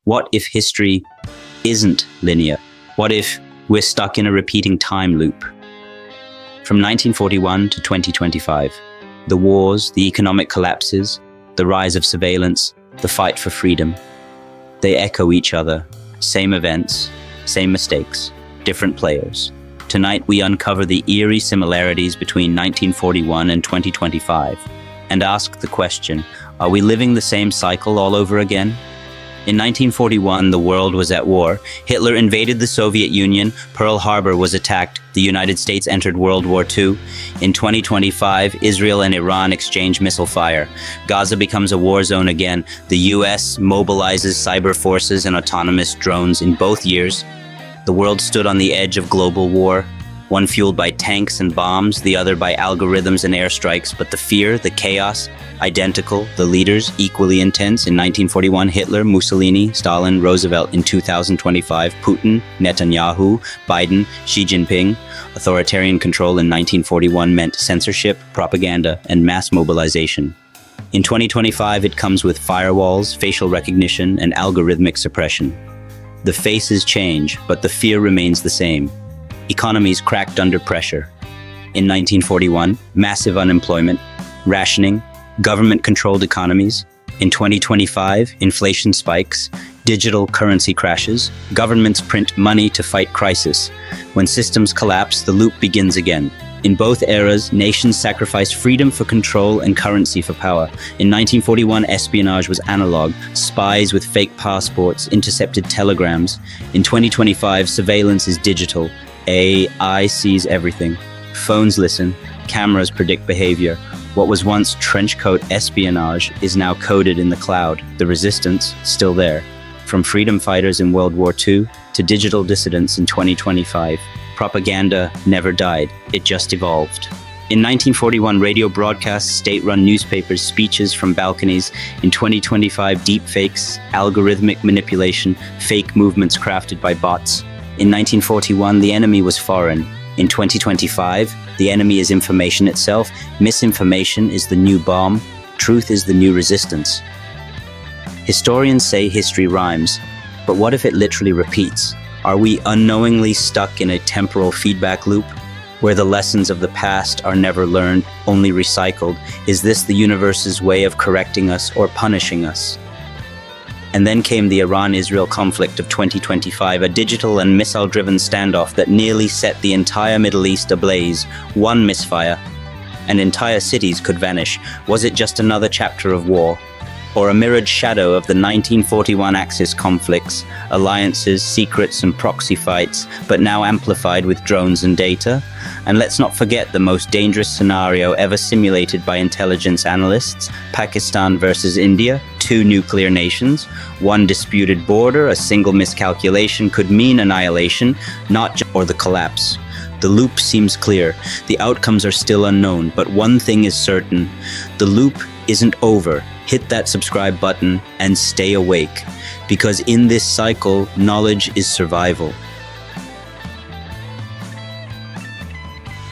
What if history isn't linear? What if we're stuck in a repeating time loop? From 1941 to 2025, the wars, the economic collapses, the rise of surveillance, the fight for freedom, they echo each other. Same events, same mistakes, different players. Tonight we uncover the eerie similarities between 1941 and 2025 and ask the question, are we living the same cycle all over again? In 1941, the world was at war. Hitler invaded the Soviet Union, Pearl Harbor was attacked, the United States entered World War II. In 2025, Israel and Iran exchange missile fire. Gaza becomes a war zone again. The US mobilizes cyber forces and autonomous drones in both years. The world stood on the edge of global war, one fueled by tanks and bombs, the other by algorithms and airstrikes, but the fear, the chaos, identical, the leaders equally intense. In 1941, Hitler, Mussolini, Stalin, Roosevelt. In 2025, Putin, Netanyahu, Biden, Xi Jinping. Authoritarian control in 1941 meant censorship, propaganda, and mass mobilization. In 2025, it comes with firewalls, facial recognition, and algorithmic suppression. The faces change, but the fear remains the same. Economies cracked under pressure. In 1941, massive unemployment, rationing, government-controlled economies. In 2025, inflation spikes, digital currency crashes, governments print money to fight crisis. When systems collapse, the loop begins again. In both eras, nations sacrificed freedom for control and currency for power. In 1941, espionage was analog, spies with fake passports, intercepted telegrams. In 2025, surveillance is digital. AI sees everything. Phones listen, cameras predict behavior. What was once trenchcoat espionage is now coded in the cloud. The resistance, still there. From freedom fighters in World War II to digital dissidents in 2025, propaganda never died, it just evolved. In 1941, radio broadcasts, state-run newspapers, speeches from balconies. In 2025, deepfakes, algorithmic manipulation, fake movements crafted by bots. In 1941, the enemy was foreign. In 2025, the enemy is information itself. Misinformation is the new bomb. Truth is the new resistance. Historians say history rhymes, but what if it literally repeats? Are we unknowingly stuck in a temporal feedback loop, where the lessons of the past are never learned, only recycled? Is this the universe's way of correcting us or punishing us? And then came the Iran-Israel conflict of 2025, a digital and missile-driven standoff that nearly set the entire Middle East ablaze. One misfire, and entire cities could vanish. Was it just another chapter of war? Or a mirrored shadow of the 1941 Axis conflicts, alliances, secrets, and proxy fights, but now amplified with drones and data? And let's not forget the most dangerous scenario ever simulated by intelligence analysts, Pakistan versus India, two nuclear nations, one disputed border, a single miscalculation could mean annihilation, not just or the collapse. The loop seems clear, the outcomes are still unknown, but one thing is certain, the loop isn't over. Hit that subscribe button and stay awake, because in this cycle, knowledge is survival.